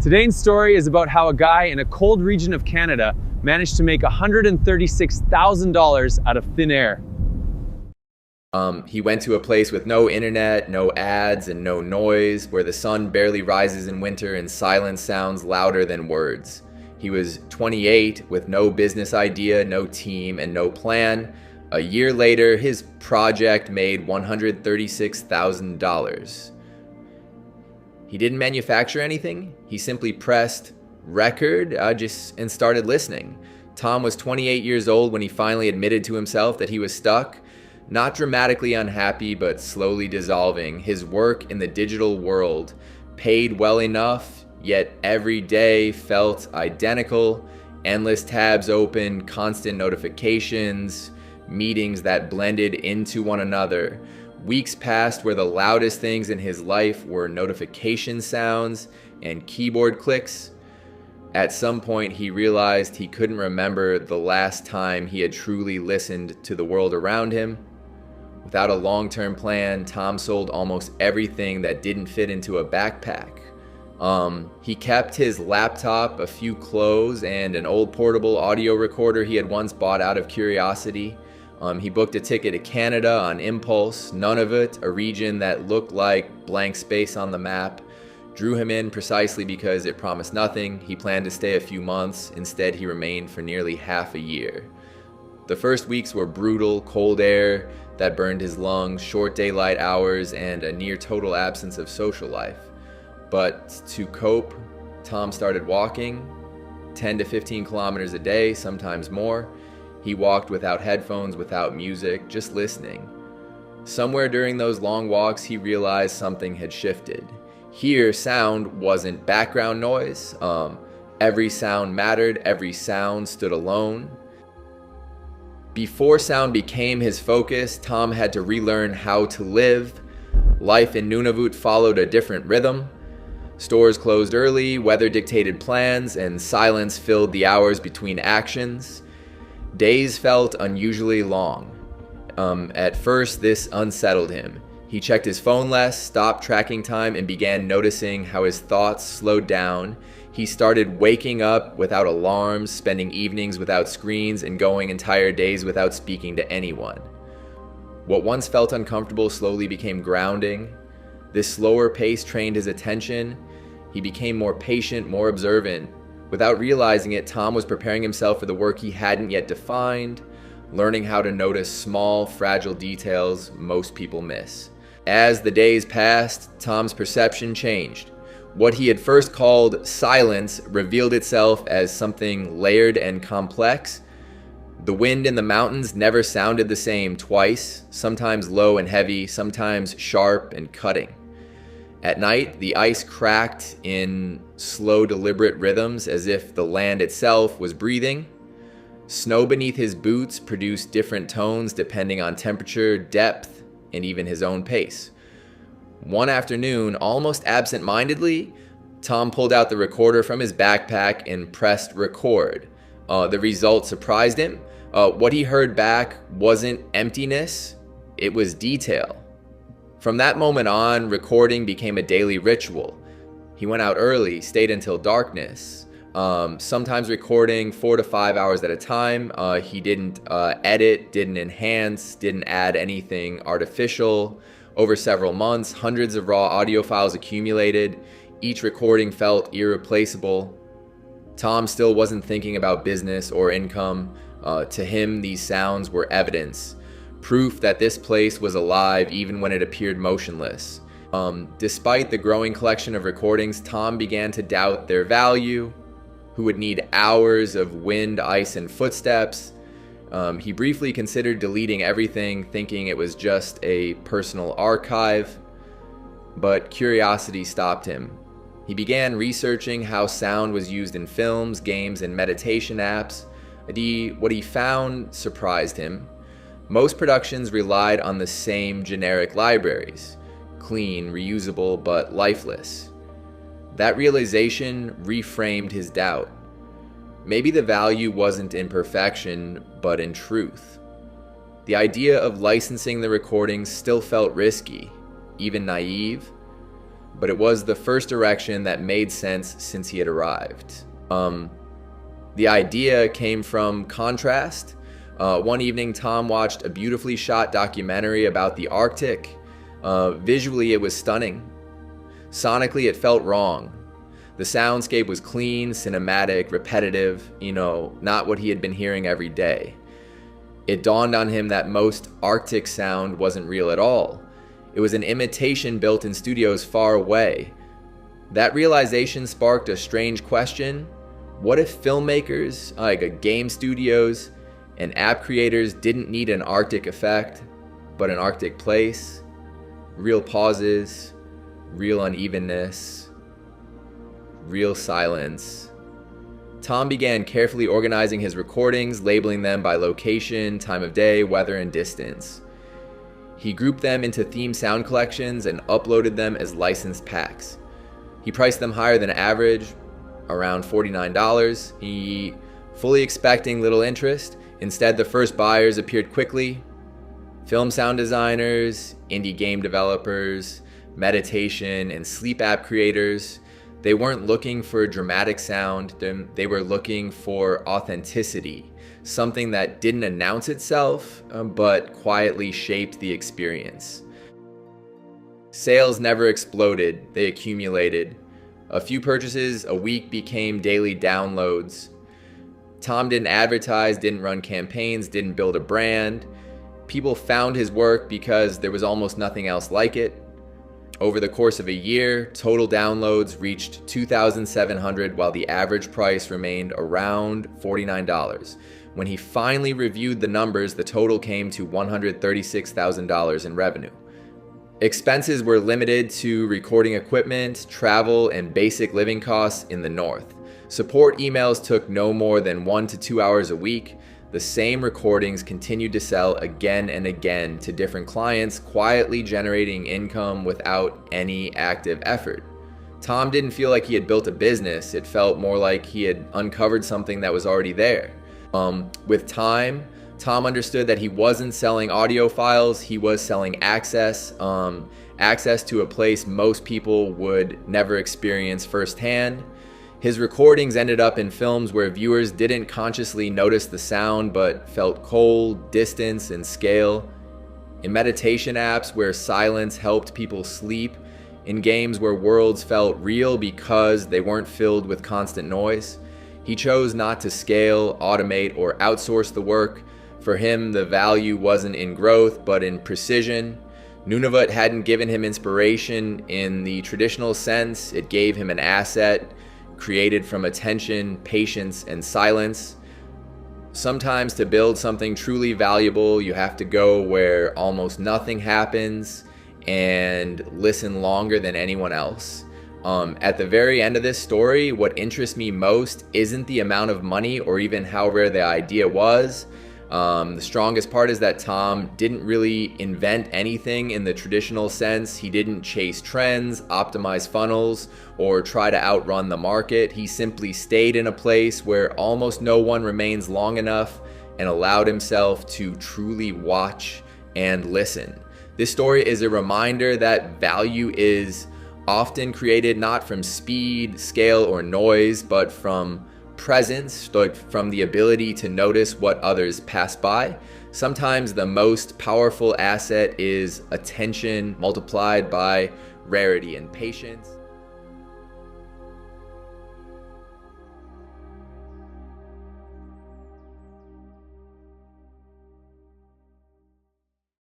Today's story is about how a guy in a cold region of Canada managed to make $136,000 out of thin air. He went to a place with no internet, no ads, and no noise, where the sun barely rises in winter and silence sounds louder than words. He was 28 with no business idea, no team, and no plan. A year later, his project made $136,000. He didn't manufacture anything. He simply pressed record and started listening. Tom was 28 years old when he finally admitted to himself that he was stuck. Not dramatically unhappy, but slowly dissolving. His work in the digital world paid well enough, yet every day felt identical. Endless tabs open, constant notifications, meetings that blended into one another. Weeks passed where the loudest things in his life were notification sounds and keyboard clicks. At some point, he realized he couldn't remember the last time he had truly listened to the world around him. Without a long-term plan, Tom sold almost everything that didn't fit into a backpack. He kept his laptop, a few clothes, and an old portable audio recorder he had once bought out of curiosity. He booked a ticket to Canada on impulse. Nunavut, a region that looked like blank space on the map, drew him in precisely because it promised nothing. He planned to stay a few months. Instead, he remained for nearly half a year. The first weeks were brutal, cold air that burned his lungs, short daylight hours, and a near total absence of social life. But to cope, Tom started walking 10 to 15 kilometers a day, sometimes more. He walked without headphones, without music, just listening. Somewhere during those long walks, he realized something had shifted. Here, sound wasn't background noise. Every sound mattered. Every sound stood alone. Before sound became his focus, Tom had to relearn how to live. Life in Nunavut followed a different rhythm. Stores closed early, weather dictated plans, and silence filled the hours between actions. Days felt unusually long. At first, this unsettled him. He checked his phone less, stopped tracking time, and began noticing how his thoughts slowed down. He started waking up without alarms, spending evenings without screens, and going entire days without speaking to anyone. What once felt uncomfortable slowly became grounding. This slower pace trained his attention. He became more patient, more observant. Without realizing it, Tom was preparing himself for the work he hadn't yet defined, learning how to notice small, fragile details most people miss. As the days passed, Tom's perception changed. What he had first called silence revealed itself as something layered and complex. The wind in the mountains never sounded the same twice, sometimes low and heavy, sometimes sharp and cutting. At night, the ice cracked in slow, deliberate rhythms as if the land itself was breathing. Snow beneath his boots produced different tones depending on temperature, depth, and even his own pace. One afternoon, almost absent-mindedly, Tom pulled out the recorder from his backpack and pressed record. The result surprised him. What he heard back wasn't emptiness, it was detail. From that moment on, recording became a daily ritual. He went out early, stayed until darkness, sometimes recording 4 to 5 hours at a time. He didn't edit, didn't enhance, didn't add anything artificial. Over several months, hundreds of raw audio files accumulated. Each recording felt irreplaceable. Tom still wasn't thinking about business or income. To him, these sounds were evidence. Proof that this place was alive even when it appeared motionless. Despite the growing collection of recordings, Tom began to doubt their value. Who would need hours of wind, ice, and footsteps? He briefly considered deleting everything, thinking it was just a personal archive. But curiosity stopped him. He began researching how sound was used in films, games, and meditation apps. What he found surprised him. Most productions relied on the same generic libraries, clean, reusable, but lifeless. That realization reframed his doubt. Maybe the value wasn't in perfection, but in truth. The idea of licensing the recordings still felt risky, even naive. but it was the first direction that made sense since he had arrived. The idea came from contrast. One evening, Tom watched a beautifully shot documentary about the Arctic. Visually, it was stunning. Sonically, it felt wrong. The soundscape was clean, cinematic, repetitive, not what he had been hearing every day. It dawned on him that most Arctic sound wasn't real at all. It was an imitation built in studios far away. That realization sparked a strange question. What if filmmakers, like game studios and app creators, didn't need an Arctic effect, but an Arctic place? Real pauses, real unevenness, real silence. Tom began carefully organizing his recordings, labeling them by location, time of day, weather, and distance. He grouped them into theme sound collections and uploaded them as licensed packs. He priced them higher than average, around $49. He fully expecting little interest. Instead, the first buyers appeared quickly. Film sound designers, indie game developers, meditation and sleep app creators. They weren't looking for dramatic sound, they were looking for authenticity, something that didn't announce itself, but quietly shaped the experience. Sales never exploded, they accumulated. A few purchases a week became daily downloads. Tom didn't advertise, didn't run campaigns, didn't build a brand. People found his work because there was almost nothing else like it. Over the course of a year, total downloads reached 2,700, while the average price remained around $49. When he finally reviewed the numbers, the total came to $136,000 in revenue. Expenses were limited to recording equipment, travel, and basic living costs in the north. Support emails took no more than 1 to 2 hours a week. The same recordings continued to sell again and again to different clients, quietly generating income without any active effort. Tom didn't feel like he had built a business. It felt more like he had uncovered something that was already there. With time, Tom understood that he wasn't selling audio files, he was selling access to a place most people would never experience firsthand. His recordings ended up in films where viewers didn't consciously notice the sound but felt cold, distance, and scale. In meditation apps where silence helped people sleep. In games where worlds felt real because they weren't filled with constant noise. He chose not to scale, automate, or outsource the work. For him, the value wasn't in growth but in precision. Nunavut hadn't given him inspiration in the traditional sense. It gave him an asset created from attention, patience, and silence. Sometimes to build something truly valuable, you have to go where almost nothing happens and listen longer than anyone else. At the very end of this story, what interests me most isn't the amount of money or even how rare the idea was. The strongest part is that Tom didn't really invent anything in the traditional sense. He didn't chase trends, optimize funnels, or try to outrun the market. He simply stayed in a place where almost no one remains long enough and allowed himself to truly watch and listen. This story is a reminder that value is often created not from speed, scale, or noise, but from presence, like from the ability to notice what others pass by. Sometimes the most powerful asset is attention multiplied by rarity and patience.